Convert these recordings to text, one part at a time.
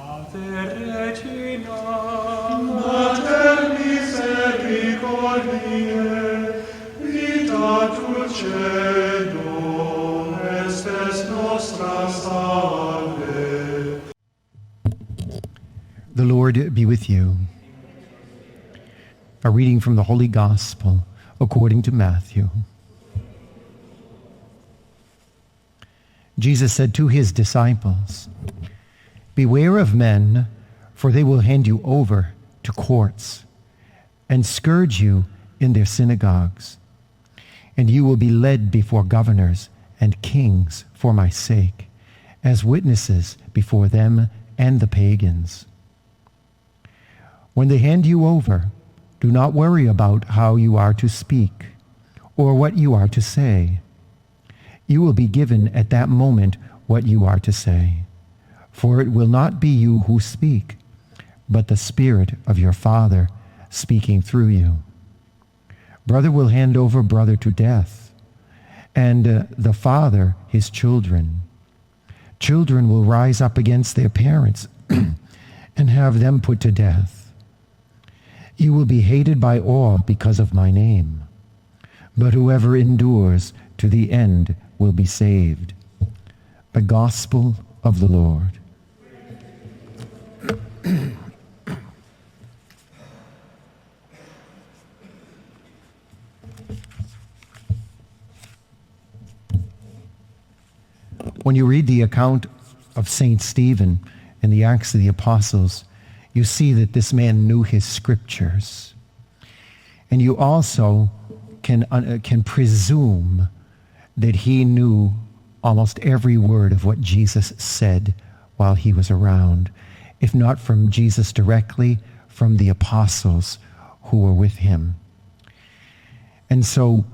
Ave Regina, Mater misericordiae, vita dulcedo, estes nostra salve. The Lord be with you. A reading from the Holy Gospel according to Matthew. Jesus said to his disciples, "Beware of men, for they will hand you over to courts and scourge you in their synagogues. And you will be led before governors and kings for my sake, as witnesses before them and the pagans. When they hand you over, do not worry about how you are to speak or what you are to say. You will be given at that moment what you are to say, for it will not be you who speak, but the Spirit of your Father speaking through you. Brother will hand over brother to death, and the father his children. Children will rise up against their parents and have them put to death. You will be hated by all because of my name, but whoever endures to the end will be saved." The Gospel of the Lord. When you read the account of Saint Stephen in the Acts of the Apostles, you see that this man knew his scriptures. And you also can presume that he knew almost every word of what Jesus said while he was around, if not from Jesus directly, from the apostles who were with him. And so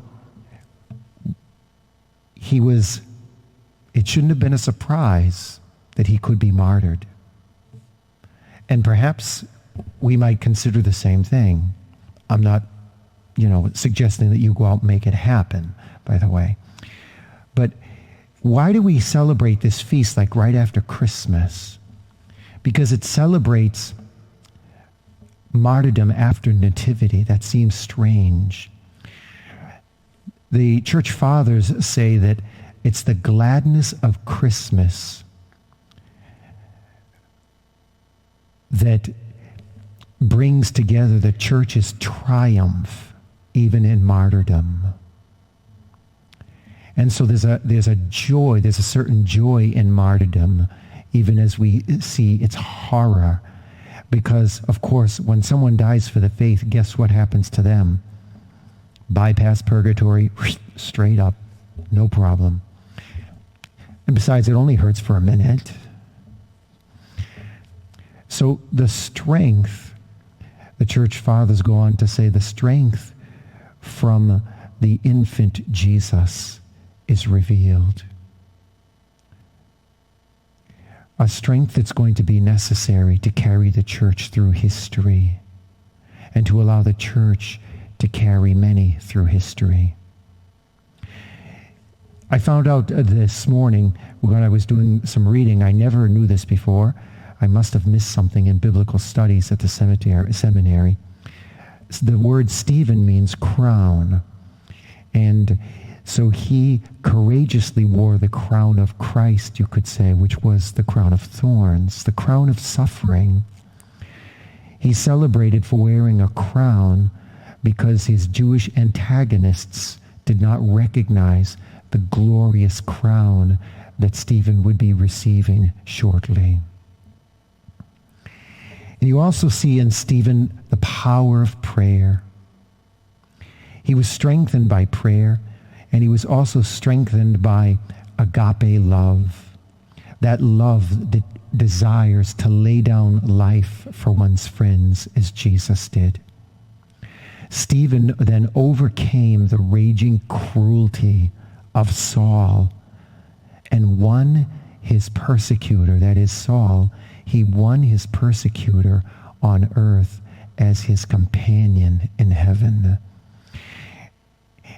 it shouldn't have been a surprise that he could be martyred. And perhaps we might consider the same thing. I'm not, suggesting that you go out and make it happen, by the way. But why do we celebrate this feast like right after Christmas? Because it celebrates martyrdom after nativity. That seems strange. The church fathers say that it's the gladness of Christmas that brings together the church's triumph even in martyrdom. And so there's a joy, there's a certain joy in martyrdom, even as we see its horror. Because, of course, when someone dies for the faith, guess what happens to them? Bypass purgatory, straight up, no problem. And besides, it only hurts for a minute. So the strength, the church fathers go on to say, the strength from the infant Jesus is revealed. A strength that's going to be necessary to carry the church through history and to allow the church to carry many through history. I found out this morning when I was doing some reading, I never knew this before. I must have missed something in biblical studies at the seminary. The word Stephen means crown. And so he courageously wore the crown of Christ, you could say, which was the crown of thorns, the crown of suffering. He's celebrated for wearing a crown because his Jewish antagonists did not recognize the glorious crown that Stephen would be receiving shortly. And you also see in Stephen the power of prayer. He was strengthened by prayer, and he was also strengthened by agape love. That love that desires to lay down life for one's friends as Jesus did. Stephen then overcame the raging cruelty of Saul and won his persecutor, that is Saul. He won his persecutor on earth as his companion in heaven.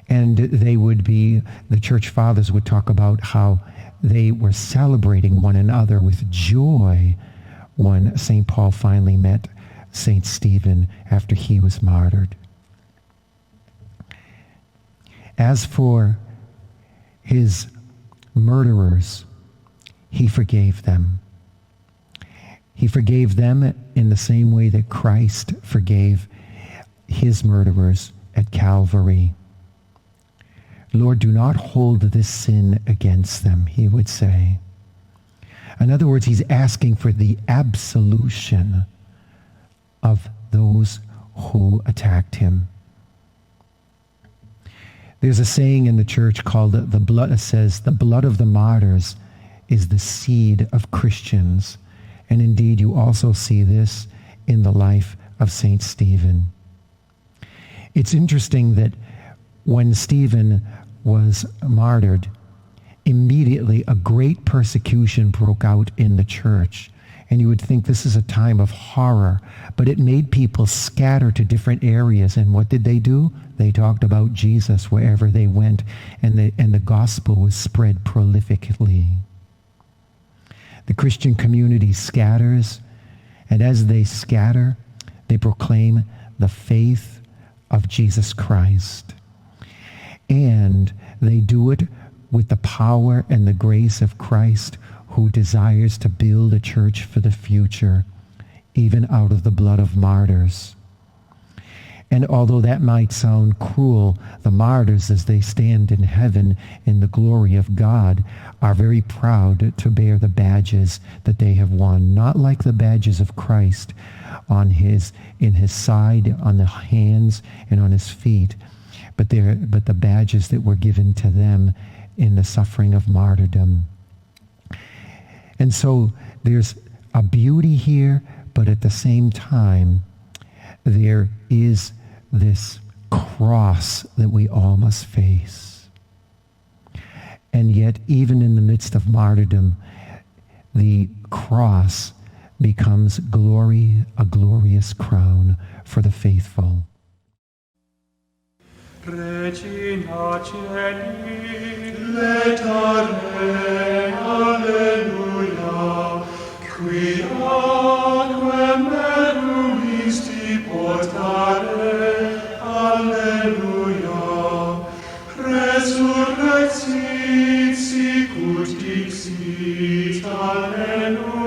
And the church fathers would talk about how they were celebrating one another with joy when St. Paul finally met St. Stephen after he was martyred. As for his murderers, he forgave them. He forgave them in the same way that Christ forgave his murderers at Calvary. Lord, do not hold this sin against them, he would say. In other words, he's asking for the absolution of those who attacked him. There's a saying in the church called the blood of the martyrs is the seed of Christians. And indeed, you also see this in the life of St. Stephen. It's interesting that when Stephen was martyred, immediately a great persecution broke out in the church. And you would think this is a time of horror, but it made people scatter to different areas. And what did they do? They talked about Jesus wherever they went, and the gospel was spread prolifically. The Christian community scatters, and as they scatter, they proclaim the faith of Jesus Christ. And they do it with the power and the grace of Christ, who desires to build a church for the future, even out of the blood of martyrs. And although that might sound cruel, the martyrs, as they stand in heaven in the glory of God, are very proud to bear the badges that they have won, not like the badges of Christ in his side, on the hands, and on his feet, but the badges that were given to them in the suffering of martyrdom. And so there's a beauty here, but at the same time, there is this cross that we all must face. And yet, even in the midst of martyrdom, the cross becomes glory, a glorious crown for the faithful. Regina Celi, letare, alleluia, qui aquam meruisti portare, alleluia, resurrexit sicut dixit, alleluia.